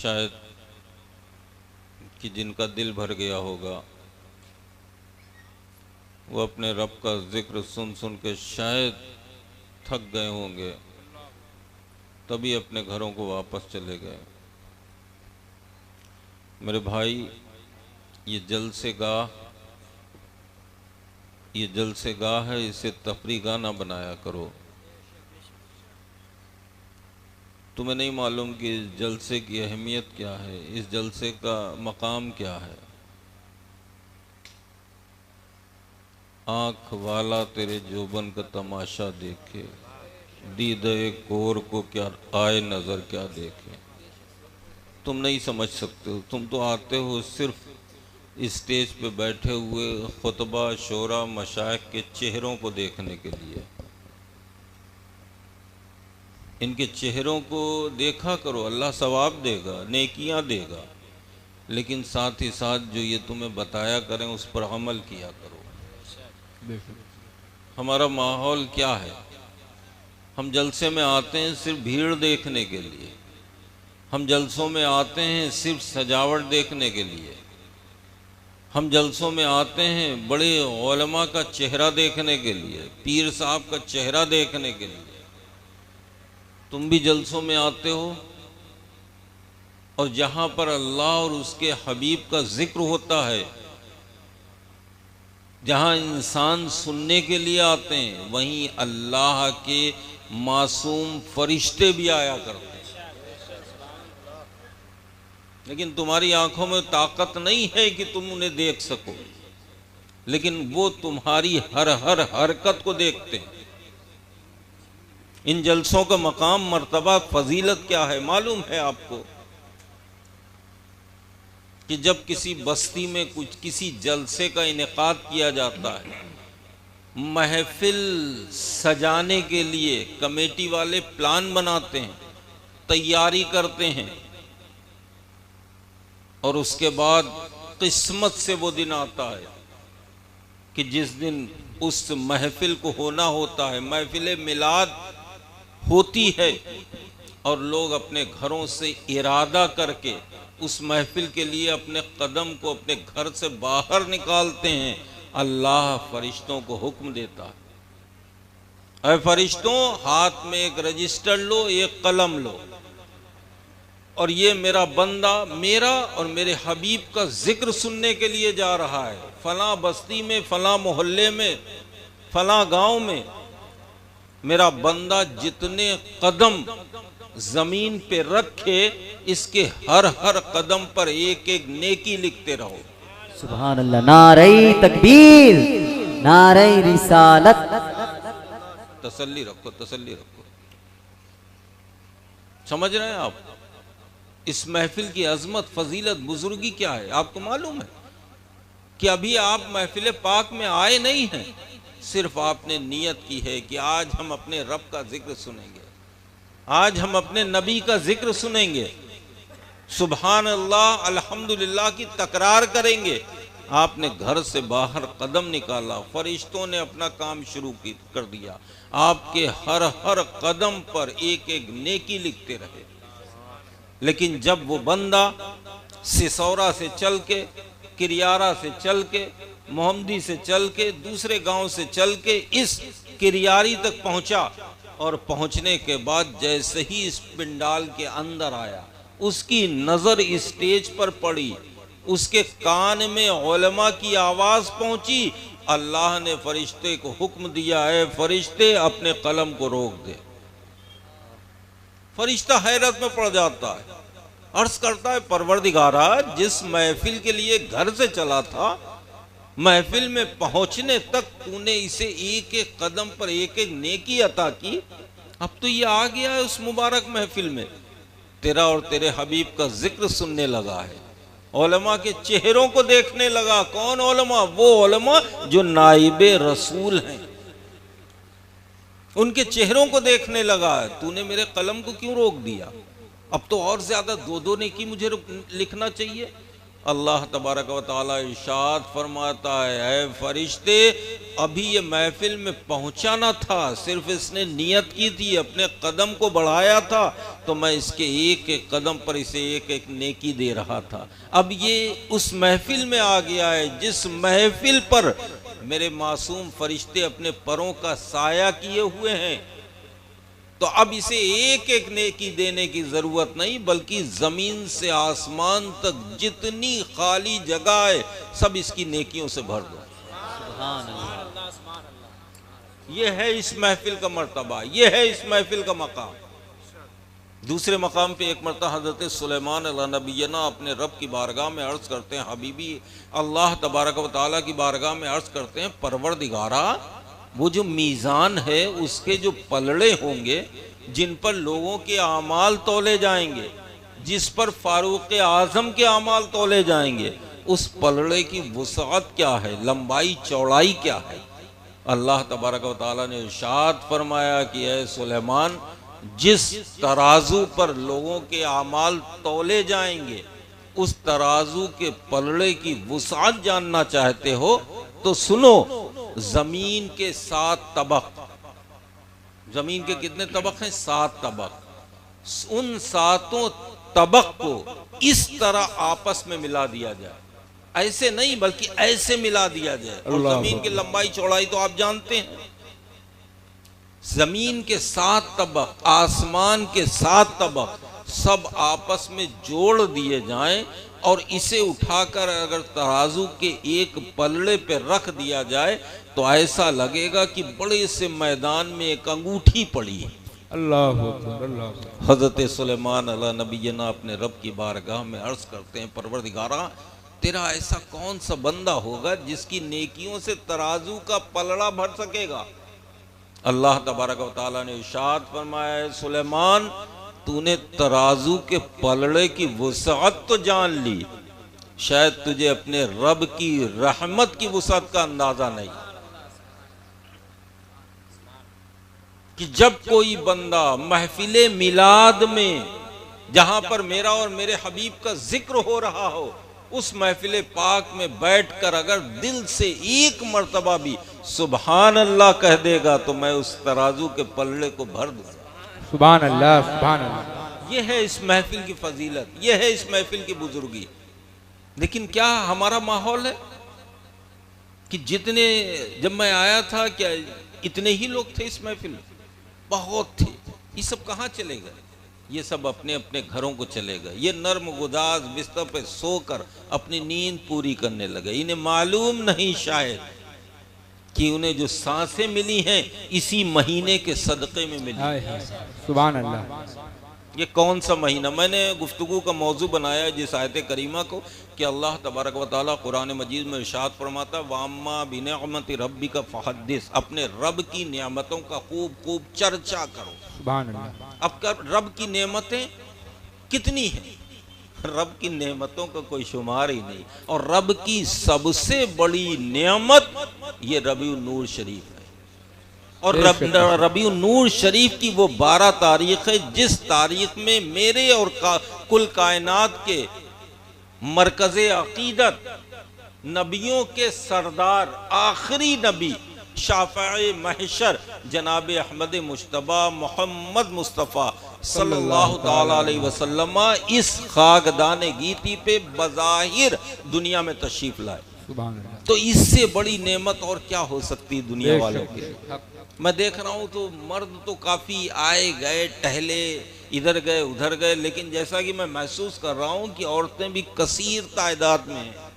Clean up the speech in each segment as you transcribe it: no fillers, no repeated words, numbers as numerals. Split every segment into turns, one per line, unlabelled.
शायद कि जिनका दिल भर गया होगा वो अपने रब का जिक्र सुन सुन के शायद थक गए होंगे, तभी अपने घरों को वापस चले गए। मेरे भाई, ये जलसेगाह है, इसे तफरीगाह ना बनाया करो। तुम्हें नहीं मालूम कि इस जलसे की अहमियत क्या है, इस जलसे का मकाम क्या है। आँख वाला तेरे जोबन का तमाशा देखे, दीदे कोर को क्या आए नज़र क्या देखे। तुम नहीं समझ सकते हो, तुम तो आते हो सिर्फ स्टेज पे बैठे हुए खुतबा शोरा मशाइख के चेहरों को देखने के लिए। इनके चेहरों को देखा करो, अल्लाह सवाब देगा, नेकियां देगा, लेकिन साथ ही साथ जो ये तुम्हें बताया करें उस पर अमल किया करो। हमारा माहौल क्या है? हम जलसे में आते हैं सिर्फ भीड़ देखने के लिए, हम जलसों में आते हैं सिर्फ सजावट देखने के लिए, हम जलसों में आते हैं बड़े उलमा का चेहरा देखने के लिए, पीर साहब का चेहरा देखने के लिए। तुम भी जलसों में आते हो, और जहाँ पर अल्लाह और उसके हबीब का जिक्र होता है, जहाँ इंसान सुनने के लिए आते हैं, वहीं अल्लाह के मासूम फरिश्ते भी आया करते हैं। लेकिन तुम्हारी आंखों में ताकत नहीं है कि तुम उन्हें देख सको, लेकिन वो तुम्हारी हर हर हरकत को देखते हैं। इन जलसों का मकाम, मर्तबा, फजीलत क्या है मालूम है आपको? कि जब किसी बस्ती में किसी जलसे का इनेकाद किया जाता है, महफिल सजाने के लिए कमेटी वाले प्लान बनाते हैं, तैयारी करते हैं, और उसके बाद किस्मत से वो दिन आता है कि जिस दिन उस महफिल को होना होता है, महफिल मिलाद होती है, और लोग अपने घरों से इरादा करके उस महफिल के लिए अपने कदम को अपने घर से बाहर निकालते हैं। अल्लाह फरिश्तों को हुक्म देता है, अरे फरिश्तों, हाथ में एक रजिस्टर लो, एक कलम लो, और ये मेरा बंदा मेरा और मेरे हबीब का जिक्र सुनने के लिए जा रहा है, फलां बस्ती में, फलां मोहल्ले में, फलां गांव में। मेरा बंदा जितने कदम जमीन पे रखे, इसके हर हर कदम पर एक एक नेकी लिखते रहो।
सुभान अल्लाह, नारे तकबीर, नारे रिसालत।
तसल्ली रखो, तसल्ली रखो। समझ रहे हैं आप इस महफिल की अजमत, फजीलत, बुजुर्गी क्या है? आपको मालूम है कि अभी आप महफिल पाक में आए नहीं हैं, सिर्फ आपने नियत की है कि आज हम अपने रब का जिक्र सुनेंगे, आज हम अपने नबी का जिक्र सुनेंगे, सुभान अल्लाह अल्हम्दुलिल्लाह की तकरार करेंगे। आपने घर से बाहर कदम निकाला, फरिश्तों ने अपना काम शुरू कर दिया, आपके हर हर कदम पर एक एक नेकी लिखते रहे। लेकिन जब वो बंदा सिसौरा से चल के, किरियारा से चल के, मोहम्मदी से चल के, दूसरे गांव से चल के इस किरियारी तक पहुंचा, और पहुंचने के बाद जैसे ही इस पिंडाल के अंदर आया, उसकी नजर स्टेज पर पड़ी, उसके कान में उलमा की आवाज पहुंची। अल्लाह ने फरिश्ते को हुक्म दिया है, फरिश्ते अपने कलम को रोक दे। फरिश्ता हैरत में पड़ जाता है, अर्ज करता है, परवरदिगारा, जिस महफिल के लिए घर से चला था, महफिल में पहुंचने तक तूने इसे एक एक कदम पर एक एक नेकी अता की, अब तो ये आ गया है उस मुबारक महफिल में, तेरा और तेरे हबीब का जिक्र सुनने लगा है, उलमा के चेहरों को देखने लगा। कौन उलमा? वो उलमा जो नाइबे रसूल हैं, उनके चेहरों को देखने लगा है। तूने मेरे कलम को क्यों रोक दिया? अब तो और ज्यादा दो नेकी मुझे लिखना चाहिए। अल्लाह तबारक व तआला इरशाद फरमाता है, ऐ फरिश्ते, अभी ये महफिल में पहुंचा ना था, सिर्फ इसने नियत की थी, अपने कदम को बढ़ाया था, तो मैं इसके एक एक कदम पर इसे एक एक नेकी दे रहा था। अब ये उस महफिल में आ गया है जिस महफिल पर मेरे मासूम फरिश्ते अपने परों का साया किए हुए हैं। तो अब इसे एक एक नेकी देने की जरूरत नहीं, बल्कि जमीन से आसमान तक जितनी खाली जगह है सब इसकी नेकियों से भर दो। यह है इस महफिल का मर्तबा, यह है इस महफिल का मकाम। दूसरे मकाम पे एक मरतबा हजरत सुलेमान अला नबीना अपने रब की बारगाह में अर्ज करते हैं, हबीबी अल्लाह तबारक व तआला की बारगाह में अर्ज करते हैं, परवरदिगारा, वो जो मीज़ान है उसके जो पलड़े होंगे जिन पर लोगों के आमाल तोले जाएंगे, जिस पर फारूक आज़म के आमाल तोले जाएंगे, उस पलड़े की वुसअत क्या है, लंबाई चौड़ाई क्या है। अल्लाह तबारक व तआला ने इरशाद फरमाया कि ऐ सुलेमान, जिस तराजू पर लोगों के आमाल तोले जाएंगे उस तराजू के पलड़े की वुसअत जानना चाहते हो तो सुनो, जमीन के 7 तबक, जमीन के कितने तबक हैं? 7 तबक। उन 7 तबक को इस तरह आपस में मिला दिया जाए, ऐसे नहीं बल्कि ऐसे मिला दिया जाए। और जमीन की लंबाई चौड़ाई तो आप जानते हैं, जमीन के 7 तबक, आसमान के 7 तबक सब आपस में जोड़ दिए जाएं और इसे उठाकर अगर तराजू के एक पलड़े पे रख दिया जाए तो ऐसा लगेगा कि बड़े से मैदान में एक अंगूठी पड़ी है।
अल्लाह अल्लाह।
हजरत सुलेमान अला नबीना अपने रब की बारगाह में अर्ज करते हैं, परवरदिगारा, तेरा ऐसा कौन सा बंदा होगा जिसकी नेकियों से तराजू का पलड़ा भर सकेगा। अल्लाह तबारक व तआला ने इरशाद फरमाया, सुलेमान, तूने तराजू के पलड़े की वुसअत तो जान ली, शायद तुझे अपने रब की रहमत की वुसअत का अंदाजा नहीं कि जब कोई बंदा महफिले मिलाद में, जहां पर मेरा और मेरे हबीब का जिक्र हो रहा हो, उस महफिले पाक में बैठकर अगर दिल से एक मर्तबा भी सुभान अल्लाह कह देगा तो मैं उस तराजू के पलड़े को भर दूंगा।
सुभान अल्लाह, सुभान अल्लाह।
यह है इस महफिल की फजीलत, यह है इस महफिल की बुजुर्गी। लेकिन क्या हमारा माहौल है कि जितने, जब मैं आया था क्या इतने ही लोग थे इस महफिल में? बहुत थे। ये सब कहाँ चले गए? ये सब अपने अपने घरों को चले गए। ये नर्म गुदाज बिस्तर पे सोकर अपनी नींद पूरी करने लगे। इन्हें मालूम नहीं शायद कि उन्हें जो सांसें मिली हैं इसी महीने के सदक़े में मिली।
सुभान अल्लाह।
ये कौन सा महीना? मैंने गुफ्तगू का मौजू बनाया जिस आयत करीमा को कि अल्लाह तबारक व तआला कुरान मजीद में इरशाद फरमाता, वाम्मा बिनिअमति रब्बिका फहद्दिस, अपने रब की नेमतों का खूब खूब चर्चा करो।
सुभान अल्लाह।
अब कर रब की नेमतें कितनी हैं? रब की नेमतों का कोई शुमार ही नहीं। और रब की सबसे बड़ी नेमत ये रबीउन नूर शरीफ है। और रबीउन नूर शरीफ की वो 12 तारीख है जिस तारीख में मेरे और कुल कायनात के मरकज़े अकीदत, नबियों के सरदार, आखिरी नबी, शाफ़िए महशर जनाब अहमद मुश्तबा मोहम्मद मुस्तफ़ा सल्लल्लाहु ताला अलैहि वसल्लम इस खाकदाने गीती पे बज़ाहिर दुनिया में तशरीफ लाए। तो इससे बड़ी नेमत और क्या हो सकती दुनिया वालों के? मैं देख रहा हूँ तो मर्द तो काफ़ी आए गए, टहले, इधर गए उधर गए, लेकिन जैसा कि मैं महसूस कर रहा हूँ कि औरतें भी कसीर तादाद में हैं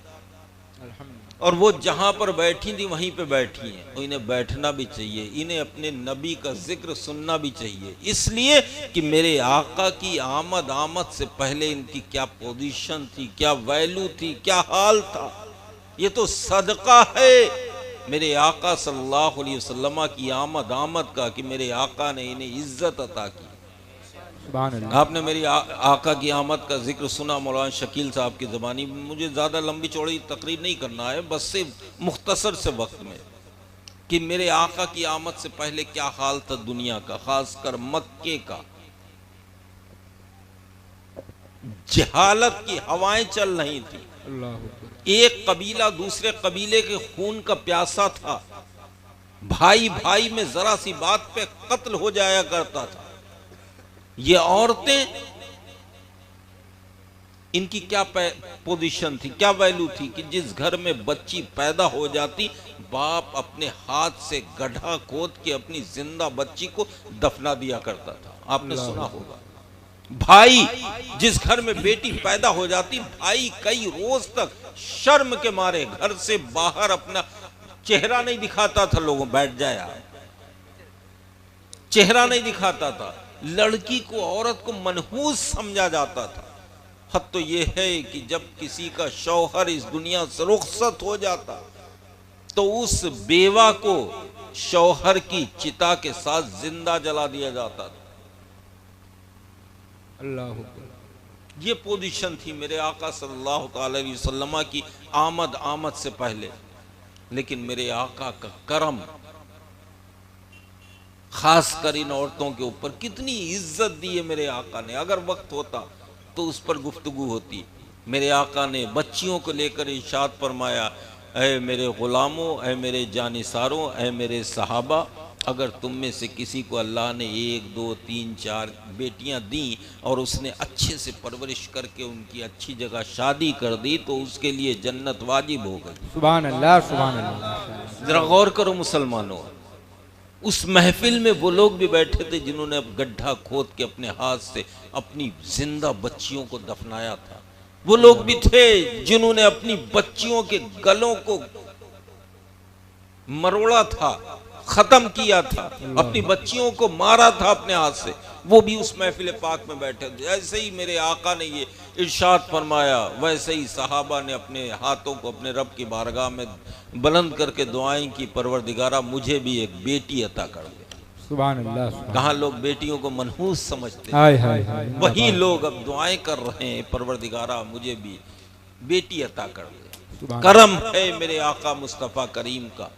और वो जहाँ पर बैठी थी वहीं पे बैठी हैं। इन्हें बैठना भी चाहिए, इन्हें अपने नबी का जिक्र सुनना भी चाहिए, इसलिए कि मेरे आका की आमद से पहले इनकी क्या पोजीशन थी, क्या वैल्यू थी, क्या हाल था। ये तो सदका है मेरे आका सल्लल्लाहु अलैहि वसल्लम की आमद का कि मेरे आका ने इन्हें इज्जत अता की। आपने मेरी आका की आमद का जिक्र सुना मौलाना शकील साहब की ज़बानी। मुझे ज़्यादा लंबी चौड़ी तकरीर नहीं करना है, बस से मुख्तसर से वक्त में, कि मेरे आका की आमद से पहले क्या हाल था दुनिया का, खासकर मक्के का। जहालत की हवाएं चल रही थी,
अल्लाह अकबर।
एक कबीला दूसरे कबीले के खून का प्यासा था, भाई भाई में जरा सी बात पे कत्ल हो जाया करता था। ये औरतें, इनकी क्या पोजीशन थी, क्या वैल्यू थी कि जिस घर में बच्ची पैदा हो जाती, बाप अपने हाथ से गड्ढा खोद के अपनी जिंदा बच्ची को दफना दिया करता था। आपने सुना होगा। भाई, जिस घर में बेटी पैदा हो जाती, भाई कई रोज तक शर्म के मारे घर से बाहर अपना चेहरा नहीं दिखाता था। लोगों बैठ जाए आप, चेहरा नहीं दिखाता था। लड़की को, औरत को मनहूस समझा जाता था। हद तो यह है कि जब किसी का शौहर इस दुनिया से रुखसत हो जाता तो उस बेवा को शौहर की चिता के साथ जिंदा जला दिया जाता था।
अल्लाह अकबर।
ये पोजीशन थी मेरे आका सल्लल्लाहु अलैहि वसल्लम की आमद से पहले। लेकिन मेरे आका का करम, खासकर इन औरतों के ऊपर कितनी इज्जत दी है मेरे आका ने। अगर वक्त होता तो उस पर गुफ्तगू होती। मेरे आका ने बच्चियों को लेकर इरशाद फरमाया, ऐ मेरे गुलामों, ऐ मेरे जानिसारों, ऐ मेरे सहाबा, अगर तुम में से किसी को अल्लाह ने 1, 2, 3, 4 बेटियां दी और उसने अच्छे से परवरिश करके उनकी अच्छी जगह शादी कर दी तो उसके लिए जन्नत वाजिब हो गई।
सुभान अल्लाह, सुभान अल्लाह।
जरा गौर करो मुसलमानों, उस महफिल में वो लोग भी बैठे थे जिन्होंने अब गड्ढा खोद के अपने हाथ से अपनी जिंदा बच्चियों को दफनाया था। वो लोग भी थे जिन्होंने अपनी बच्चियों के गलों को मरोड़ा था, खत्म किया था, अपनी बच्चियों को मारा था अपने हाथ से। वो भी उस महफिल पाक में बैठे थे। ऐसे ही मेरे आका ने ये इरशाद फरमाया, वैसे ही सहाबा ने अपने हाथों को अपने रब की बारगाह में बुलंद करके दुआएं की, परवरदिगारा मुझे भी एक बेटी अता कर दे।
सुभान अल्लाह, सुभान।
कहाँ लोग बेटियों को मनहूस समझते हैं,
हाय हाय हाय।
वही लोग अब दुआएं कर रहे हैं, परवरदिगारा मुझे भी बेटी अता कर दे।
सुभान
करम है मेरे आका मुस्तफ़ा करीम का।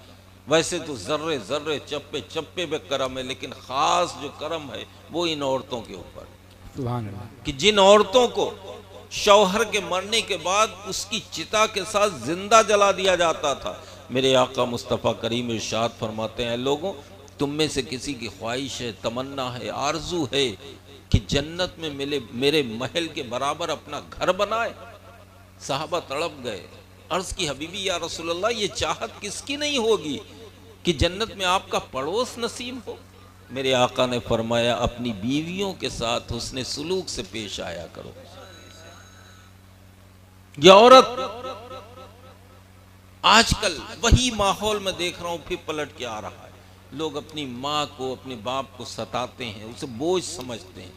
वैसे तो जर्रे जर्रे चप्पे चप्पे पे करम है, लेकिन खास जो करम है वो इन औरतों के ऊपर,
सुभान अल्लाह।
कि जिन औरतों को शौहर के मरने के बाद उसकी चिता के साथ जिंदा जला दिया जाता था। मेरे आका मुस्तफ़ा करीम इरशाद फरमाते हैं, लोगों तुम में से किसी की ख्वाहिश है, तमन्ना है, आरजू है कि जन्नत में मिले मेरे महल के बराबर अपना घर बनाए? साहबा तड़प गए, अर्ज की हबीबी या रसूलल्लाह, ये चाहत किसकी नहीं होगी कि जन्नत में आपका पड़ोस नसीब हो? मेरे आका ने फरमाया, अपनी बीवियों के साथ हुस्ने सुलूक से पेश आया करो। ये औरत आजकल वही माहौल में देख रहा हूं फिर पलट के आ रहा है। लोग अपनी माँ को, अपने बाप को सताते हैं, उसे बोझ समझते हैं।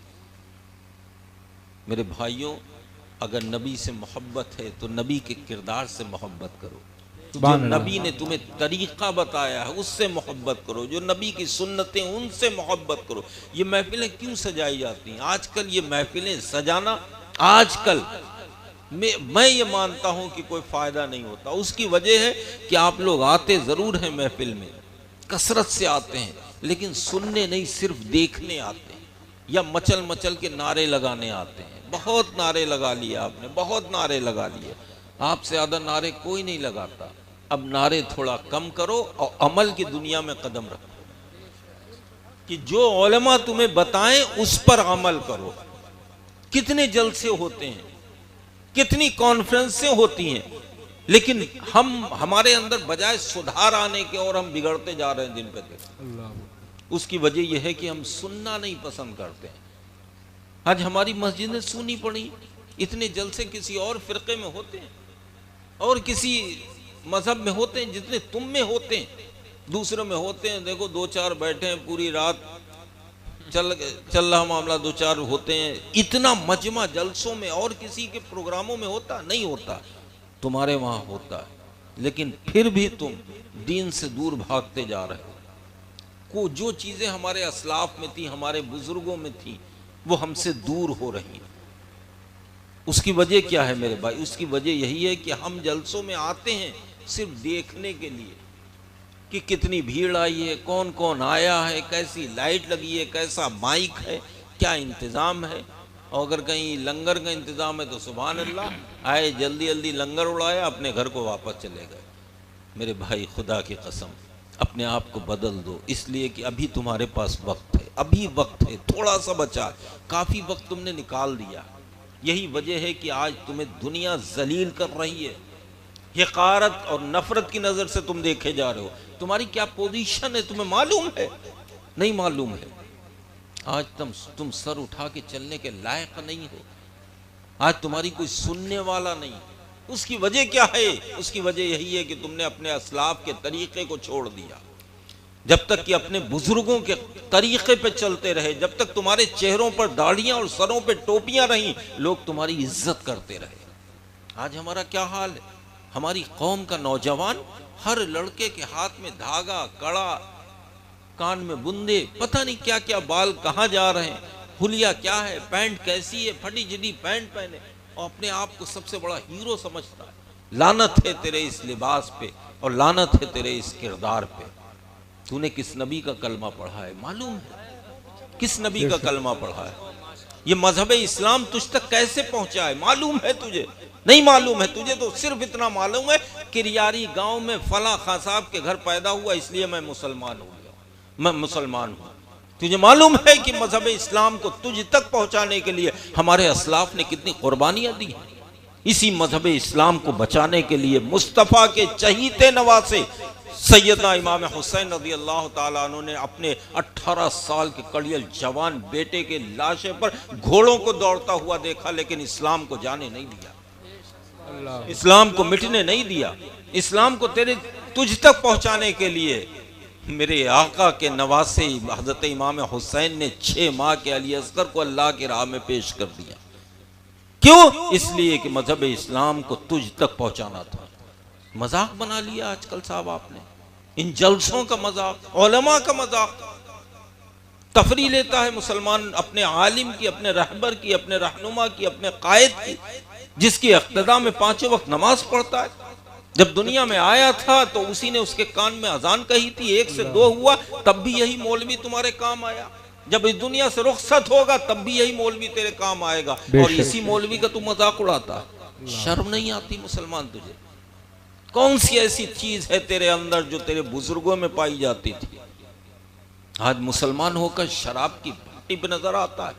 मेरे भाइयों, अगर नबी से मोहब्बत है तो नबी के किरदार से मोहब्बत करो। जो नबी ने तुम्हें तरीका बताया है उससे मोहब्बत करो, जो नबी की सुन्नतें उनसे मोहब्बत करो। ये महफिलें क्यों सजाई जाती हैं आजकल? ये महफिलें सजाना आजकल मैं ये मानता हूं कि कोई फायदा नहीं होता। उसकी वजह है कि आप लोग आते जरूर हैं महफिल में, कसरत से आते हैं, लेकिन सुनने नहीं, सिर्फ देखने आते हैं या मचल मचल के नारे लगाने आते हैं। बहुत नारे लगा लिए आपने, बहुत नारे लगा लिए, आपसे ज्यादा नारे कोई नहीं लगाता। अब नारे थोड़ा कम करो और अमल की दुनिया में कदम रखो कि जो उलमा तुम्हें बताएं उस पर अमल करो। कितने जलसे होते हैं, कितनी कॉन्फ्रेंसें होती हैं, लेकिन हमारे अंदर बजाय सुधार आने के और हम बिगड़ते जा रहे हैं दिन पे दिन। उसकी वजह यह है कि हम सुनना नहीं पसंद करते हैं। आज हमारी मस्जिदें सुनी पड़ी, इतने जलसे किसी और फिरके में होते हैं और किसी मजहब में होते हैं जितने तुम में होते हैं, दूसरों में होते हैं। देखो 2-4 बैठे हैं, पूरी रात चल रहा मामला, 2-4 होते हैं। इतना मजमा जलसों में और किसी के प्रोग्रामों में होता नहीं होता, तुम्हारे वहां होता है। लेकिन फिर भी तुम दीन से दूर भागते जा रहे हो। को जो चीजें हमारे असलाफ में थी, हमारे बुजुर्गों में थी, वो हमसे दूर हो रही हैं। उसकी वजह क्या है मेरे भाई? उसकी वजह यही है कि हम जलसों में आते हैं सिर्फ देखने के लिए कि कितनी भीड़ आई है, कौन कौन आया है, कैसी लाइट लगी है, कैसा माइक है, क्या इंतजाम है। और अगर कहीं लंगर का इंतज़ाम है तो सुभान अल्लाह, आए जल्दी जल्दी लंगर उड़ाया, अपने घर को वापस चले गए। मेरे भाई खुदा की कसम अपने आप को बदल दो, इसलिए कि अभी तुम्हारे पास वक्त है, अभी वक्त है, थोड़ा सा बचा, काफ़ी वक्त तुमने निकाल दिया। यही वजह है कि आज तुम्हें दुनिया जलील कर रही है, हिकारत और नफरत की नज़र से तुम देखे जा रहे हो। तुम्हारी क्या पोजीशन है तुम्हें मालूम है? नहीं मालूम है। आज तुम सर उठा के चलने के लायक नहीं हो। आज तुम्हारी कोई सुनने वाला नहीं। उसकी वजह क्या है? उसकी वजह यही है कि तुमने अपने असलाफ के तरीके को छोड़ दिया। जब तक कि अपने बुजुर्गों के तरीके पे चलते रहे, जब तक तुम्हारे चेहरों पर दाढ़ियां और सरों पे टोपियां रहीं, लोग तुम्हारी इज्जत करते रहे। आज हमारा क्या हाल है? हमारी कौम का नौजवान, हर लड़के के हाथ में धागा, कड़ा, कान में बुंदे, पता नहीं क्या क्या, बाल कहाँ जा रहे हैं, हुलिया क्या है, पैंट कैसी है, फटी जिडी पैंट पहने और अपने आप को सबसे बड़ा हीरो समझता है। लानत है तेरे इस लिबास पे और लानत है तेरे इस किरदार पे। तूने किस नबी का कलमा पढ़ा है मालूम है? किस नबी का कलमा पढ़ा है? ये मजहब इस्लाम तुझ तक कैसे पहुंचा है मालूम है तुझे? नहीं मालूम है तुझे। तो सिर्फ इतना मालूम है कि रियारी गांव में फला खां साहब के घर पैदा हुआ इसलिए मैं मुसलमान हो गया, मैं मुसलमान हूं। तुझे मालूम है कि मजहब इस्लाम को तुझ तक पहुंचाने के लिए हमारे असलाफ ने कितनी कुर्बानियां दी? इसी मजहब इस्लाम को बचाने के लिए मुस्तफ़ा के चहीते नवासे सैयदना इमाम हुसैन रज़ी अल्लाह ताला अन्हु ने अपने 18 साल के कड़ियल जवान बेटे के लाशे पर घोड़ों को दौड़ता हुआ देखा, लेकिन इस्लाम को जाने नहीं दिया, इस्लाम को मिटने नहीं दिया। इस्लाम को तुझ तक पहुंचाने के लिए मेरे आका के नवासे हजरत इमाम हुसैन ने 6 माह के अली असगर को अल्लाह की राह में पेश कर दिया। क्यों? इसलिए कि मजहब इस्लाम को तुझ तक पहुंचाना था। मजाक बना लिया आजकल साहब आपने, इन जलसों का मजाक, उलमा का मजाक। तफरी लेता है मुसलमान अपने आलिम की, अपने रहबर की, अपने रहनुमा की, अपने कायद की, जिसकी इक्तदा में 5 वक्त नमाज पढ़ता है। जब दुनिया में आया था तो उसी ने उसके कान में अजान कही थी, 1 से 2 हुआ तब भी यही मौलवी तुम्हारे काम आया। जब इस दुनिया से रुखसत होगा तब भी यही मौलवी तेरे काम आएगा, और इसी मौलवी का तू मजाक उड़ाता। शर्म नहीं आती मुसलमान तुझे? कौन सी ऐसी चीज है तेरे अंदर जो तेरे बुजुर्गों में पाई जाती थी? आज मुसलमान होकर शराब की भट्टी पे नजर आता है,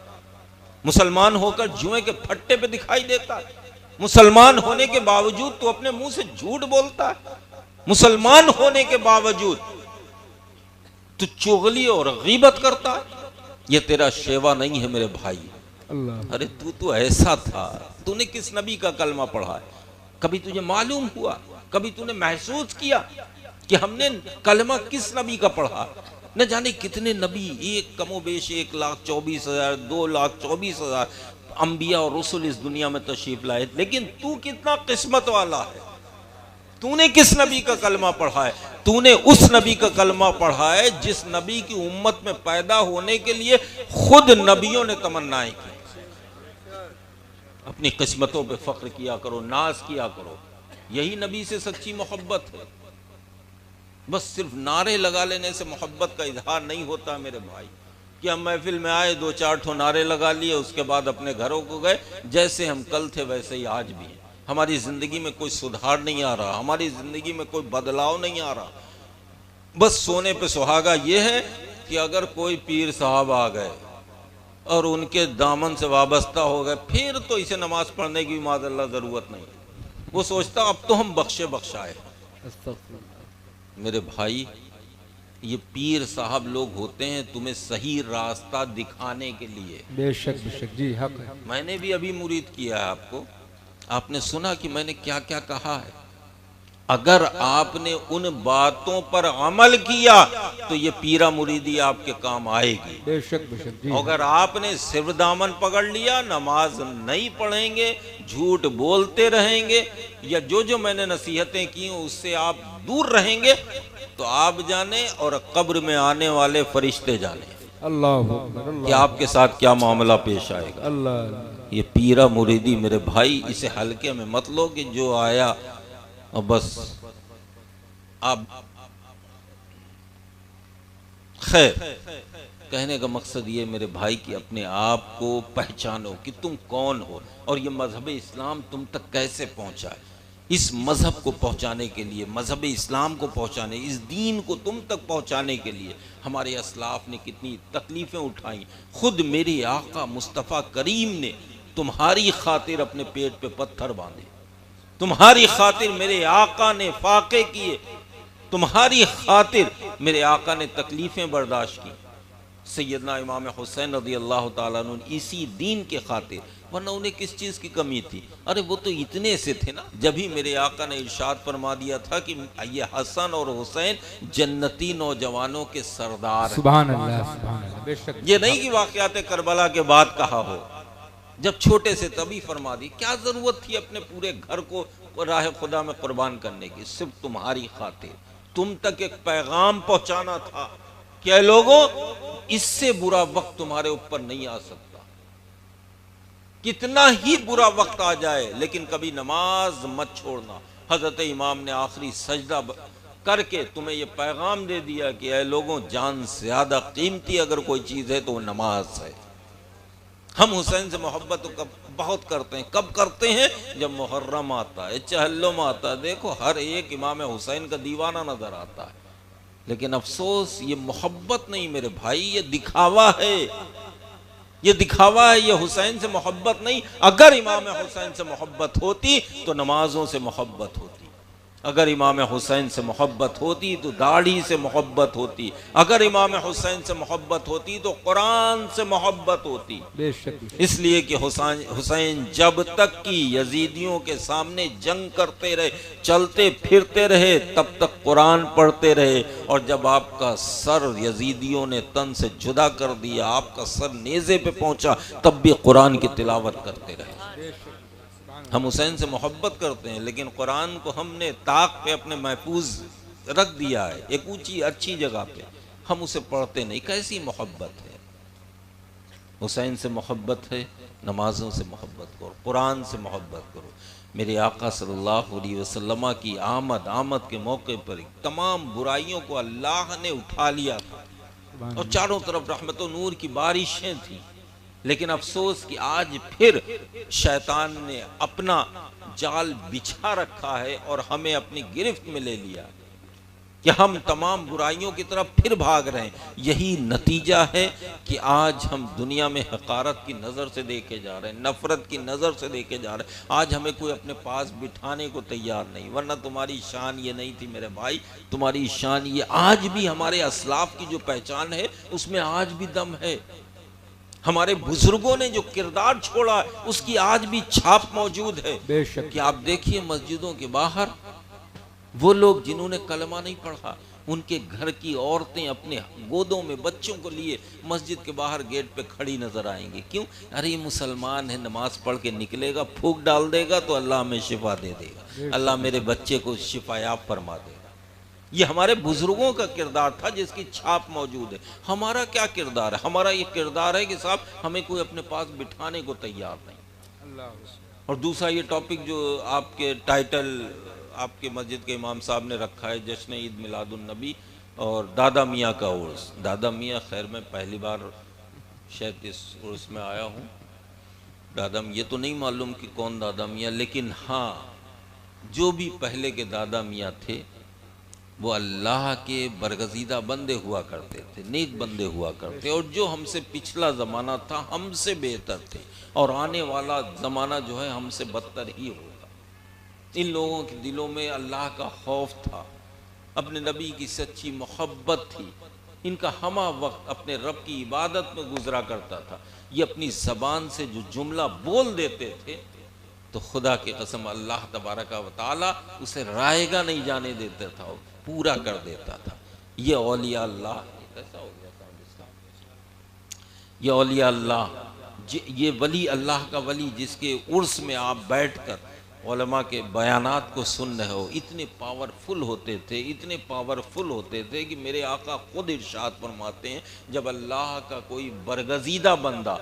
मुसलमान होकर जुए के फट्टे पे दिखाई देता है, मुसलमान होने के बावजूद तो अपने मुंह से झूठ बोलता है, मुसलमान होने के बावजूद तू चुगली और गीबत करता है। ये तेरा शेवा नहीं है मेरे भाई।
अल्लाह।
अरे तू तो ऐसा था, तूने किस नबी का कलमा पढ़ा है? कभी तुझे मालूम हुआ, कभी तूने महसूस किया कि हमने कलमा किस नबी का पढ़ा? न जाने कितने नबी, एक कमोबेश 1,24,000 2,24,000 अंबिया और रसूल इस दुनिया में तशरीफ लाए, लेकिन तू कितना किस्मत वाला है। तूने किस नबी का कलमा पढ़ा है? तूने उस नबी का कलमा पढ़ा है जिस नबी की उम्मत में पैदा होने के लिए खुद नबियों ने तमन्नाएं की। अपनी किस्मतों पे फख्र किया करो, नाज किया करो, यही नबी से सच्ची मोहब्बत है। बस सिर्फ नारे लगा लेने से मोहब्बत का इजहार नहीं होता मेरे भाई, कि हम महफिल में आए 2-4 ठो नारे लगा लिए, उसके बाद अपने घरों को गए। जैसे हम कल थे वैसे ही आज भी हैं। हमारी जिंदगी में कोई सुधार नहीं आ रहा, हमारी जिंदगी में कोई बदलाव नहीं आ रहा। बस सोने पे सुहागा ये है कि अगर कोई पीर साहब आ गए और उनके दामन से वाबस्ता हो गए, फिर तो इसे नमाज पढ़ने की माज़अल्लाह जरूरत नहीं। वो सोचता अब तो हम बख्शे बख्शाए। मेरे भाई, ये पीर साहब लोग होते हैं तुम्हें सही रास्ता दिखाने के लिए।
बेशक बेशक जी, हक है।
मैंने भी अभी मुरीद किया है आपको, आपने सुना कि मैंने क्या क्या कहा है। अगर आपने उन बातों पर अमल किया तो ये पीरा मुरीदी आपके काम आएगी।
बेशक बेशक जी।
अगर आपने सिर्फ दामन पकड़ लिया, नमाज नहीं पढ़ेंगे, झूठ बोलते रहेंगे, या जो जो मैंने नसीहतें की उससे आप दूर रहेंगे, तो आप जाने और कब्र में आने वाले फरिश्ते जाने
अल्लाह
कि आपके साथ क्या मामला पेश आएगा।
अल्लाह।
ये पीरा मुरीदी मेरे भाई, इसे हल्के में मत लो कि जो आया और बस। अब खैर, कहने का मकसद ये मेरे भाई कि अपने आप को पहचानो कि तुम कौन हो और ये मजहब इस्लाम तुम तक कैसे पहुंचा है। इस मजहब को पहुंचाने के लिए, मजहब इस्लाम को पहुंचाने, इस दीन को तुम तक पहुंचाने के लिए हमारे असलाफ ने कितनी तकलीफ़ें उठाई। खुद मेरे आका मुस्तफ़ा करीम ने तुम्हारी खातिर अपने पेट पे पत्थर बांधे, तुम्हारी खातिर मेरे आका ने फाके किए, तुम्हारी खातिर मेरे आका ने तकलीफ़ें बर्दाश्त की। सैयदना इमाम हुसैन रज़ी अल्लाह ताला अन्हु इसी दीन के खातिर, वरना उन्हें किस चीज़ की कमी थी। अरे वो तो इतने से थे ना, जब ही मेरे आका ने इरशाद फरमा दिया था कि ये हसन और हुसैन जन्नती नौजवानों के सरदार हैं।
सुभान अल्लाह, सुभान अल्लाह, बेशक।
ये नहीं कि वाक़यात करबला के बाद कहा हो, जब छोटे से तभी फरमा दी। क्या ज़रूरत थी अपने पूरे घर को राह खुदा में कुर्बान करने की, सिर्फ तुम्हारी खातिर। तुम तक एक पैगाम पहुंचाना था कि ऐ लोगों, इससे बुरा वक्त तुम्हारे ऊपर नहीं आ सकता। कितना ही बुरा वक्त आ जाए लेकिन कभी नमाज मत छोड़ना। हजरत इमाम ने आखिरी सजदा करके तुम्हें यह पैगाम दे दिया कि ऐ लोगों, जान से ज्यादा कीमती अगर कोई चीज है तो वो नमाज है। हम हुसैन से मोहब्बत तो बहुत करते हैं। कब करते हैं? जब मुहर्रम आता है, चहल्लुम आता है। देखो हर एक इमाम हुसैन का दीवाना नजर आता है, लेकिन अफसोस ये मोहब्बत नहीं मेरे भाई, ये दिखावा है, ये दिखावा है, ये हुसैन से मोहब्बत नहीं। अगर इमाम हुसैन से मोहब्बत होती तो नमाजों से मोहब्बत होती, अगर इमाम हुसैन से मोहब्बत होती तो दाढ़ी से मोहब्बत होती, अगर इमाम हुसैन से मोहब्बत होती तो कुरान से मोहब्बत होती।
बेशक।
इसलिए कि हुसैन जब तक कि यजीदियों के सामने जंग करते रहे, चलते फिरते रहे, तब तक कुरान पढ़ते रहे। और जब आपका सर यजीदियों ने तन से जुदा कर दिया, आपका सर नेज़े पे पहुंचा, तब भी कुरान की तिलावत करते रहे। हम हुसैन से मोहब्बत करते हैं, लेकिन कुरान को हमने ताक पे अपने महफूज रख दिया है, एक ऊंची अच्छी जगह पे, हम उसे पढ़ते नहीं। कैसी मोहब्बत है? हुसैन से मोहब्बत है, नमाजों से मोहब्बत करो, कुरान से मोहब्बत करो। मेरे आका सल्लल्लाहु अलैहि वसल्लम की आमद के मौके पर तमाम बुराइयों को अल्लाह ने उठा लिया था और चारों तरफ रहमत और नूर की बारिशें थी। लेकिन अफसोस कि आज फिर शैतान ने अपना जाल बिछा रखा है और हमें अपनी गिरफ्त में ले लिया कि हम तमाम बुराइयों की तरफ फिर भाग रहे हैं। यही नतीजा है कि आज हम दुनिया में हकारत की नज़र से देखे जा रहे हैं, नफ़रत की नज़र से देखे जा रहे हैं। आज हमें कोई अपने पास बिठाने को तैयार नहीं, वरना तुम्हारी शान ये नहीं थी मेरे भाई, तुम्हारी शान ये आज भी हमारे असलाफ की जो पहचान है उसमें आज भी दम है। हमारे बुजुर्गों ने जो किरदार छोड़ा उसकी आज भी छाप मौजूद है।
बेशक।
कि आप देखिए मस्जिदों के बाहर वो लोग जिन्होंने कलमा नहीं पढ़ा, उनके घर की औरतें अपने गोदों में बच्चों को लिए मस्जिद के बाहर गेट पे खड़ी नजर आएंगी। क्यों? अरे ये मुसलमान है, नमाज पढ़ के निकलेगा, फूंक डाल देगा तो अल्लाह हमें शिफा दे देगा, अल्लाह मेरे बच्चे को शिफायाब फरमा देगा। ये हमारे बुजुर्गों का किरदार था जिसकी छाप मौजूद है। हमारा क्या किरदार है? हमारा ये किरदार है कि साहब हमें कोई अपने पास बिठाने को तैयार नहीं। और दूसरा ये टॉपिक जो आपके टाइटल आपके मस्जिद के इमाम साहब ने रखा है, जश्न ईद मिलादुन नबी और दादा मियाँ का उर्स। दादा मियाँ, खैर मैं पहली बार शायद इस उर्स में आया हूँ। दादा ये तो नहीं मालूम कि कौन दादा मियाँ, लेकिन हाँ जो भी पहले के दादा मियाँ थे वो अल्लाह के बरगजीदा बंदे हुआ करते थे, नेक बंदे हुआ करते, और जो हमसे पिछला ज़माना था हमसे बेहतर थे, और आने वाला ज़माना जो है हमसे बदतर ही होगा। इन लोगों के दिलों में अल्लाह का खौफ था, अपने नबी की सच्ची मोहब्बत थी। इनका हमा वक्त अपने रब की इबादत में गुजरा करता था। ये अपनी ज़बान से जो जुमला बोल देते थे तो खुदा की कसम अल्लाह तबारक व तआला उसे रायगा नहीं जाने देता था, पूरा कर देता था। ये औलिया अल्लाह, कैसा हो गया साहब इसका? ये औलिया अल्लाह, ये वली अल्लाह का वली जिसके उर्स में आप बैठकर उलमा के बयानात को सुन रहे हो, इतने पावरफुल होते थे, इतने पावरफुल होते थे कि मेरे आका खुद इरशाद फरमाते हैं जब अल्लाह का कोई बरगजीदा बंदा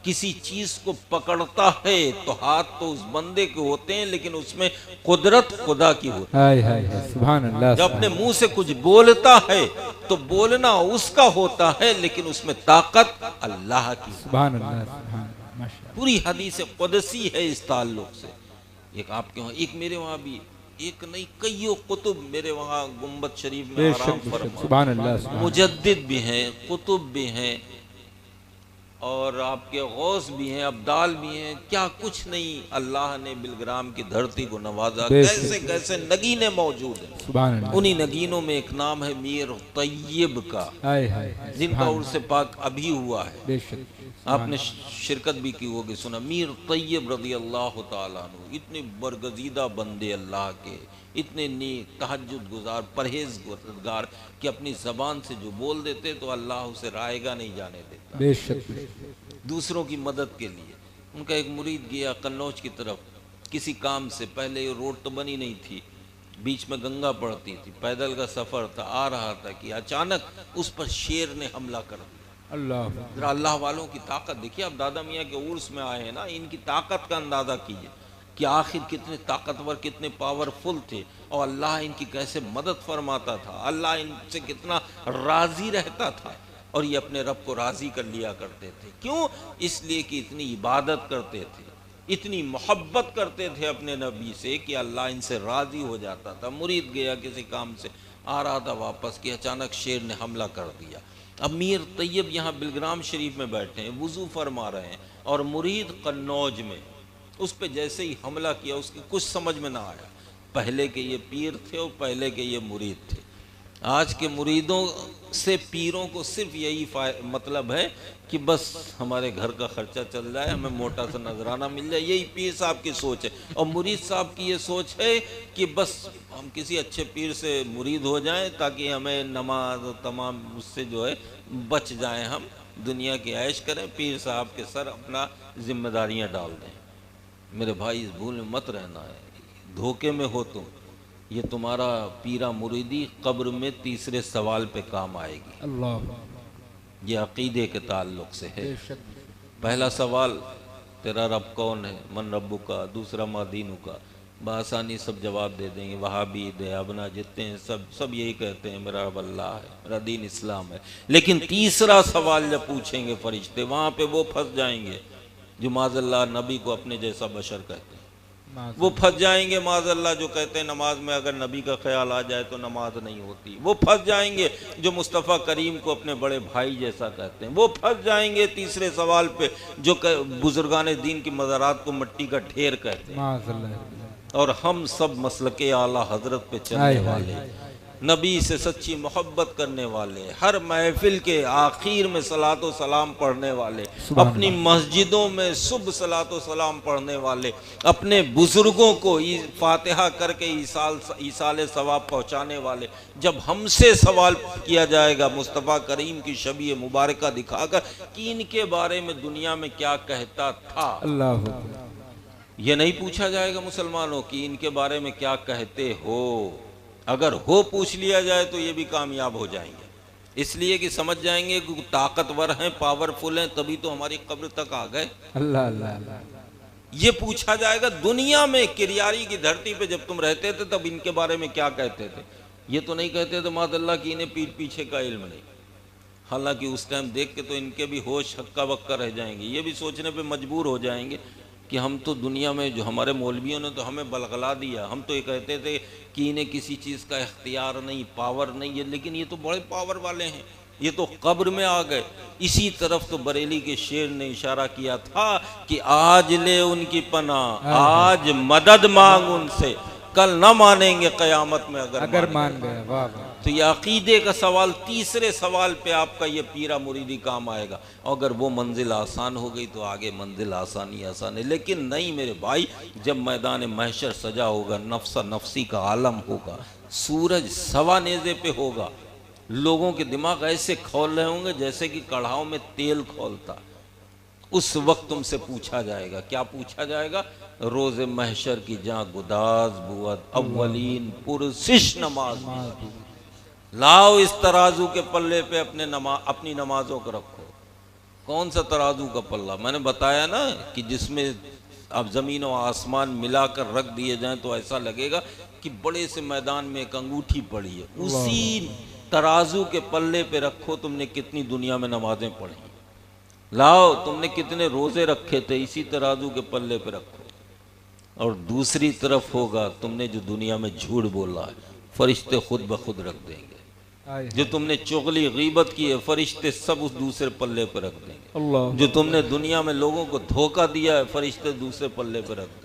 किसी चीज को पकड़ता है तो हाथ तो उस बंदे के होते हैं, लेकिन उसमें कुदरत खुदा की होती है।
हाय हाय हाय, सुभान अल्लाह।
जब अपने मुंह से कुछ बोलता है तो बोलना उसका होता है, लेकिन उसमें ताकत अल्लाह की।
सुभान अल्लाह, सुभान अल्लाह, माशाअल्लाह।
पूरी हदीस कुदसी है इस ताल्लुक से। एक आपके वहाँ, एक मेरे वहाँ भी, एक नहीं कईयों कुतुब मेरे वहाँ गुम्बद शरीफ में आराम फरमा,
सुभान अल्लाह, सुभान
मुजद्दिद भी हैं, कुतुब भी हैं, और आपके गौस भी हैं, अब्दाल भी हैं। क्या कुछ नहीं अल्लाह ने बिलग्राम की धरती को नवाजा, कैसे कैसे नगीने मौजूद हैं।
सुभान अल्लाह।
उन्हीं नगीनों में एक नाम है मीर तैयब का,
हाय हाय हाय,
जिनका उर्स पाक अभी हुआ है,
बेशक।
आपने शिरकत भी की होगी, सुना। मीर तैयब रज़ी अल्लाह ताला अन्हु इतने बरगजीदा बंदे अल्लाह के, इतने नेक, तहज्जुद गुजार, परहेजगार कि अपनी ज़बान से जो बोल देते तो अल्लाह उसे रायगा नहीं जाने देता,
बेशक।
दूसरों की मदद के लिए। उनका एक मुरीद गया कन्नौज की तरफ किसी काम से, पहले रोड तो बनी नहीं थी, बीच में गंगा पड़ती थी, पैदल का सफ़र था, आ रहा था कि अचानक उस पर शेर ने हमला कर दिया।
अल्लाह,
जरा अल्लाह वालों की ताकत देखिए। आप दादा मियाँ के उर्स में आए हैं ना, इनकी ताकत का अंदाज़ा कीजिए कि आखिर कितने ताकतवर, कितने पावरफुल थे, और अल्लाह इनकी कैसे मदद फरमाता था, अल्लाह इनसे कितना राज़ी रहता था, और ये अपने रब को राज़ी कर लिया करते थे। क्यों? इसलिए कि इतनी इबादत करते थे, इतनी मोहब्बत करते थे अपने नबी से कि अल्लाह इनसे राज़ी हो जाता था। मुरीद गया किसी काम से, आ रहा था वापस कि अचानक शेर ने हमला कर दिया। अब मीर तैयब यहाँ बिलग्राम शरीफ में बैठे हैं, वुज़ू फरमा रहे हैं, और मुरीद कन्नौज में, उस पर जैसे ही हमला किया उसकी कुछ समझ में ना आया। पहले के ये पीर थे और पहले के ये मुरीद थे। आज के मुरीदों से पीरों को सिर्फ यही मतलब है कि बस हमारे घर का खर्चा चल जाए, हमें मोटा सा नजराना मिल जाए, यही पीर साहब की सोच है। और मुरीद साहब की ये सोच है कि बस हम किसी अच्छे पीर से मुरीद हो जाएं ताकि हमें नमाज और तमाम उससे जो है बच जाएं, हम दुनिया की ऐश करें, पीर साहब के सर अपना जिम्मेदारियां डाल दें। मेरे भाई इस भूल में मत रहना है, धोखे में हो तुम। ये तुम्हारा पीरा मुरीदी कब्र में तीसरे सवाल पे काम आएगी।
अल्लाह।
ये अकीदे के ताल्लुक से है।
बेशक।
पहला सवाल तेरा रब कौन है, मन रब्बु का, दूसरा मा दीनु का, बआसानी सब जवाब दे देंगे। वहाबी दयाबना जितने हैं सब यही कहते हैं मेरा रब अल्लाह है, मेरा दीन इस्लाम है। लेकिन तीसरा सवाल जब पूछेंगे फरिश्ते, वहाँ पे वो फंस जाएंगे जो माज़ल्लाह नबी को अपने जैसा बशर कहते हैं। वो फंस जाएंगे माज़ल्लाह जो कहते हैं नमाज में अगर नबी का ख्याल आ जाए तो नमाज नहीं होती। वो फंस जाएंगे जो मुस्तफ़ा करीम को अपने बड़े भाई जैसा कहते हैं। वो फंस जाएंगे तीसरे सवाल पे जो बुजुर्गान दीन की मज़ारात को मिट्टी का ढेर कहते हैं। और हम सब मसलके आला हजरत पे चलने वाले, नबी से सच्ची मोहब्बत करने वाले, हर महफिल के आखिर में सलातो सलाम पढ़ने वाले, अपनी मस्जिदों में सुबह सलातो सलाम पढ़ने वाले, अपने बुजुर्गों को फातिहा करके ईसाल सवाब पहुँचाने वाले। जब हमसे सवाल किया जाएगा मुस्तफ़ा करीम की शबीह मुबारका दिखाकर कि इनके बारे में दुनिया में क्या कहता था,
अल्लाह,
ये नहीं पूछा जाएगा मुसलमानों की इनके बारे में क्या कहते हो। अगर हो पूछ लिया जाए तो ये भी कामयाब हो जाएंगे, इसलिए कि समझ जाएंगे कि ताकतवर हैं, पावरफुल हैं, तभी तो हमारी कब्र तक आ गए।
अल्लाह अल्लाह।
ये पूछा जाएगा दुनिया में किरियारी की धरती पे जब तुम रहते थे तब इनके बारे में क्या कहते थे। ये तो नहीं कहते थे माज़अल्लाह की इन्हें पीठ पीछे का इल्म नहीं। हालांकि उस टाइम देख के तो इनके भी होश हक्का बक्का रह जाएंगे, ये भी सोचने पे मजबूर हो जाएंगे कि हम तो दुनिया में जो हमारे मौलवियों ने तो हमें बलगला दिया। हम तो ये कहते थे कि इन्हें किसी चीज़ का इख्तियार नहीं, पावर नहीं है, लेकिन ये तो बड़े पावर वाले हैं, ये तो कब्र में आ गए। इसी तरफ तो बरेली के शेर ने इशारा किया था कि आज ले उनकी पनाह, आज मदद मांग उनसे, कल न मानेंगे क़यामत में अगर
मान गए। वाह वाह।
तो ये अकीदे का सवाल तीसरे सवाल पे आपका ये पीरा मुरीदी काम आएगा। अगर वो मंजिल आसान हो गई तो आगे मंजिल आसानी आसान है, लेकिन नहीं मेरे भाई। जब मैदान महशर सजा होगा, नफ्सा नफसी का आलम होगा, सूरज सवा नेज़े पे होगा, लोगों के दिमाग ऐसे खोल रहे होंगे जैसे कि कढ़ाव में तेल खोलता। उस वक्त तुमसे पूछा जाएगा, क्या पूछा जाएगा? रोज़े महशर की जहाँ गुदाज बुअद अव्वलीन पुरसिश नमाज, लाओ इस तराजू के पल्ले पे अपनी नमाजों को रखो। कौन सा तराजू का पल्ला? मैंने बताया ना कि जिसमें अब ज़मीन और आसमान मिलाकर रख दिए जाएं तो ऐसा लगेगा कि बड़े से मैदान में एक अंगूठी पड़ी है। उसी तराजू के पल्ले पे रखो तुमने कितनी दुनिया में नमाजें पढ़ी, लाओ तुमने कितने रोज़े रखे थे, इसी तराजू के पल्ले पे रखो। और दूसरी तरफ होगा तुमने जो दुनिया में झूठ बोला है, फरिश्ते खुद ब खुद रख देंगे। जो तुमने चुगली गीबत की है, फरिश्ते सब उस दूसरे पल्ले पर रख देंगे।
अल्लाह।
जो तुमने दुनिया में लोगों को धोखा दिया है, फरिश्ते दूसरे पल्ले पर रख देंगे।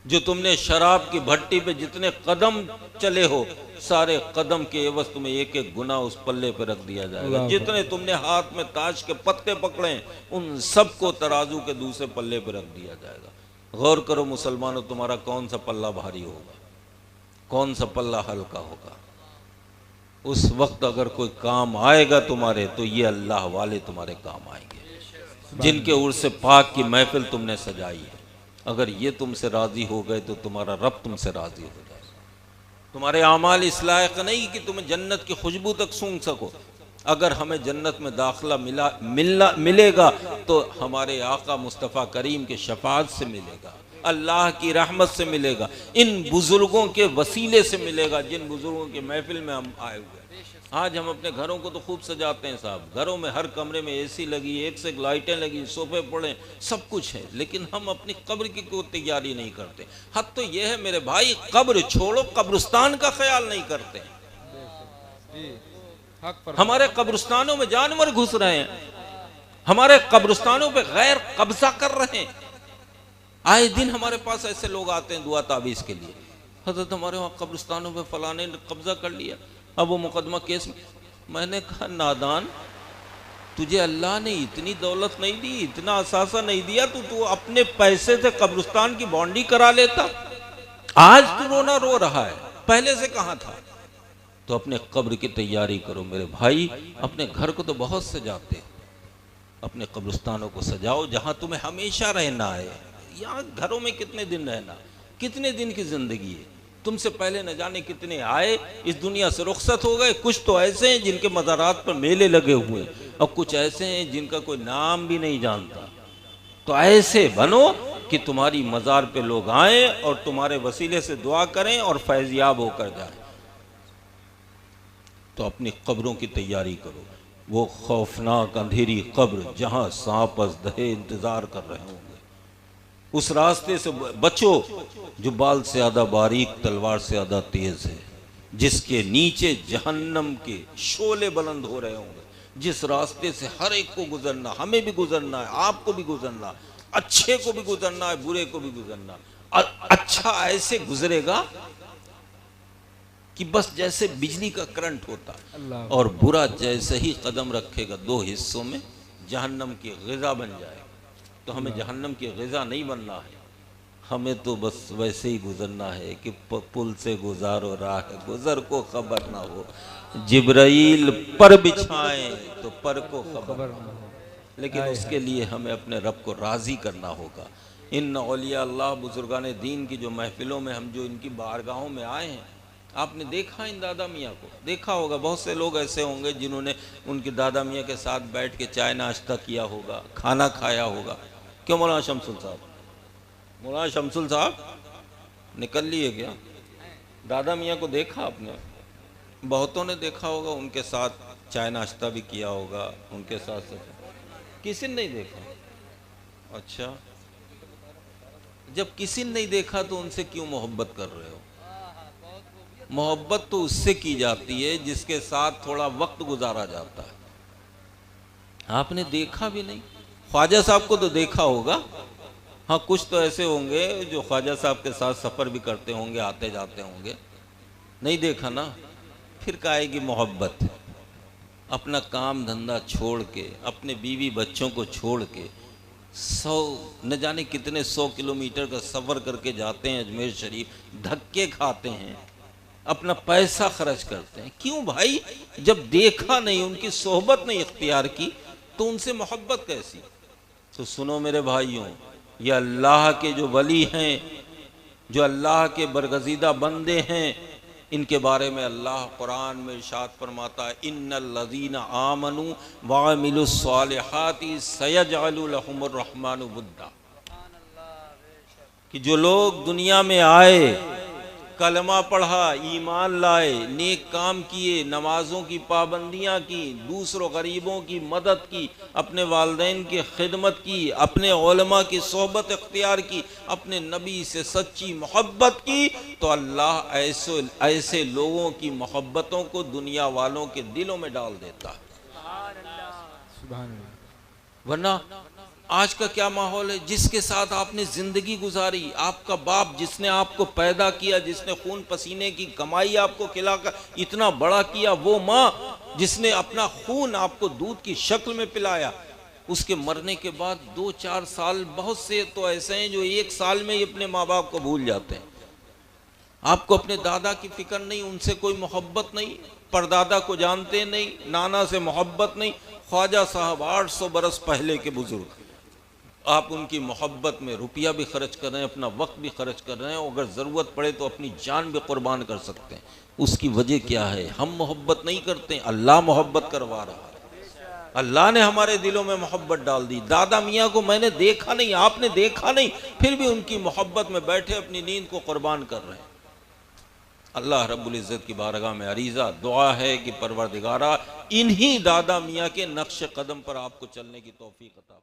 जो तुमने शराब की भट्टी पे जितने कदम चले हो, सारे कदम के एवज तुम्हें एक एक गुना उस पल्ले पर रख दिया जाएगा। जितने तुमने हाथ में ताश के पत्ते पकड़े, उन सबको तराजू के दूसरे पल्ले पर रख दिया जाएगा। गौर करो मुसलमानों, तुम्हारा कौन सा पल्ला भारी होगा, कौन सा पल्ला हल्का होगा? उस वक्त अगर कोई काम आएगा तुम्हारे, तो ये अल्लाह वाले तुम्हारे काम आएंगे, जिनके उर्स पाक की महफिल तुमने सजाई है। अगर ये तुमसे राजी हो गए तो तुम्हारा रब तुमसे राजी हो जाएगा। तुम्हारे आमाल इस लायक नहीं कि तुम्हें जन्नत की खुशबू तक सूंघ सको। अगर हमें जन्नत में दाखिला मिलेगा तो हमारे आका मुस्तफ़ा करीम के शफाअत से मिलेगा, अल्लाह की रहमत से मिलेगा, इन बुजुर्गों के वसीले से मिलेगा जिन बुजुर्गों के महफिल में हम आए हुए। आज हम अपने घरों को तो खूब सजाते हैं साहब, घरों में हर कमरे में एसी लगी, एक से एक लाइटें लगी, सोफे पड़े, सब कुछ है, लेकिन हम अपनी कब्र की कोई तैयारी नहीं करते। हद तो यह है मेरे भाई, कब्र छोड़ो, कब्रिस्तान का ख्याल नहीं करते। हमारे कब्रिस्तानों में जानवर घुस रहे हैं, हमारे कब्रिस्तानों पे गैर कब्जा कर रहे हैं। आए दिन हमारे पास ऐसे लोग आते हैं दुआ ताबीज़ के लिए, हज़रत हमारे वहाँ कब्रिस्तानों पे फलाने ने कब्जा कर लिया, अब वो मुकदमा केस में। मैंने कहा नादान, तुझे अल्लाह ने इतनी दौलत नहीं दी, इतना असासा नहीं दिया, तू अपने पैसे से कब्रिस्तान की बाउंड्री करा लेता। आज तू रोना रो रहा है, पहले से कहाँ था? तो अपने कब्र की तैयारी करो मेरे भाई। अपने घर को तो बहुत सजाते हैं, अपने कब्रिस्तानों को सजाओ जहाँ तुम्हें हमेशा रहना है। यहाँ घरों में कितने दिन रहना, कितने दिन की जिंदगी है? तुमसे पहले न जाने कितने आए, इस दुनिया से रुखसत हो गए। कुछ तो ऐसे हैं जिनके मज़ारात पर मेले लगे हुए हैं, और कुछ ऐसे हैं जिनका कोई नाम भी नहीं जानता। तो ऐसे बनो कि तुम्हारी मज़ार पे लोग आए और तुम्हारे वसीले से दुआ करें और फैज़याब होकर जाए। तो अपनी कब्रों की तैयारी करो, वो खौफनाक अंधेरी कब्र जहाँ सांप अज़दहे इंतज़ार कर रहे होंगे। उस रास्ते से बचो जो बाल से ज़्यादा बारीक, तलवार से ज़्यादा तेज़ है, जिसके नीचे जहन्नम के शोले बुलंद हो रहे होंगे। जिस रास्ते से हर एक को गुजरना, हमें भी गुजरना है, आपको भी गुजरना, अच्छे को भी गुजरना है, बुरे को भी गुजरना। अच्छा ऐसे गुजरेगा कि बस जैसे बिजली का करंट होता, और बुरा जैसे ही कदम रखेगा दो हिस्सों में जहन्नम की ग़िज़ा बन जाएगा। तो हमें जहन्नम की ग़िज़ा नहीं बनना है, हमें तो बस वैसे ही गुजरना है कि पुल से गुजारो राह, गुजर को खबर ना हो, जिब्राइल पर बिछाएं तो पर को खबर ना हो। लेकिन उसके लिए हमें अपने रब को राज़ी करना होगा। इन औलिया अल्लाह बुजुर्गान दीन की जो महफिलों में हम जो इनकी बारगाहों में आए हैं, आपने देखा इन दादा मियाँ को, देखा होगा। बहुत से लोग ऐसे होंगे जिन्होंने उनके दादा मियाँ के साथ बैठ के चाय नाश्ता किया होगा, खाना खाया होगा। क्यों मौलाना शमसुल साहब, मौलाना शमसुल साहब निकल लिए क्या? दादा मियाँ को देखा आपने? बहुतों ने देखा होगा, उनके साथ चाय नाश्ता भी किया होगा, उनके साथ किसी ने नहीं देखा। अच्छा, जब किसी ने नहीं देखा तो उनसे क्यों मोहब्बत कर रहे हो? मोहब्बत तो उससे की जाती है जिसके साथ थोड़ा वक्त गुजारा जाता है। आपने देखा भी नहीं। ख्वाजा साहब को तो देखा होगा, हाँ कुछ तो ऐसे होंगे जो ख्वाजा साहब के साथ सफ़र भी करते होंगे, आते जाते होंगे। नहीं देखा ना, फिर काहेगी मोहब्बत? अपना काम धंधा छोड़ के, अपने बीवी बच्चों को छोड़ के, न जाने कितने 100 किलोमीटर का सफ़र करके जाते हैं अजमेर शरीफ, धक्के खाते हैं, अपना पैसा खर्च करते हैं। क्यों भाई? जब देखा नहीं, उनकी सोहबत नहीं इख्तियार की, तो उनसे मोहब्बत कैसी? तो सुनो मेरे भाइयों, ये अल्लाह के जो वली हैं, जो अल्लाह के बरगज़ीदा बंदे हैं, इनके बारे में अल्लाह कुरान में इरशाद फरमाता है, इन्नल्लज़ीना आमनू वअमिलुस्सालिहाति सयजअलु लहुमुर रहमानु वुद्दा, कि जो लोग दुनिया में आए, कलमा पढ़ा, ईमान लाए, नेक काम किए, नमाजों की पाबंदियां की, दूसरों गरीबों की मदद की, अपने वालिदैन की खिदमत की, अपने उलमा की सोहबत इख्तियार की, अपने नबी से सच्ची मोहब्बत की, तो अल्लाह ऐसे लोगों की मोहब्बतों को दुनिया वालों के दिलों में डाल देता है।
सुभान अल्लाह।
वरना आज का क्या माहौल है, जिसके साथ आपने जिंदगी गुजारी, आपका बाप जिसने आपको पैदा किया, जिसने खून पसीने की कमाई आपको खिलाकर इतना बड़ा किया, वो माँ जिसने अपना खून आपको दूध की शक्ल में पिलाया, उसके मरने के बाद 2-4 साल, बहुत से तो ऐसे हैं जो 1 साल में ही अपने माँ बाप को भूल जाते हैं। आपको अपने दादा की फिक्र नहीं, उनसे कोई मोहब्बत नहीं, परदादा को जानते नहीं, नाना से मोहब्बत नहीं, ख्वाजा साहब 800 बरस पहले के बुजुर्ग, आप उनकी मोहब्बत में रुपया भी खर्च कर रहे हैं, अपना वक्त भी खर्च कर रहे हैं, अगर ज़रूरत पड़े तो अपनी जान भी कुर्बान कर सकते हैं। उसकी वजह क्या है? हम मोहब्बत नहीं करते, अल्लाह मोहब्बत करवा रहा है। अल्लाह ने हमारे दिलों में मोहब्बत डाल दी। दादा मियाँ को मैंने देखा नहीं, आपने देखा नहीं, फिर भी उनकी मोहब्बत में बैठे अपनी नींद को कुर्बान कर रहे हैं। अल्लाह रब्बुल इज़्ज़त की बारगाह में अरीज़ा दुआ है कि परवरदिगारा इन्हीं दादा मियाँ के नक्श कदम पर आपको चलने की तौफीक अता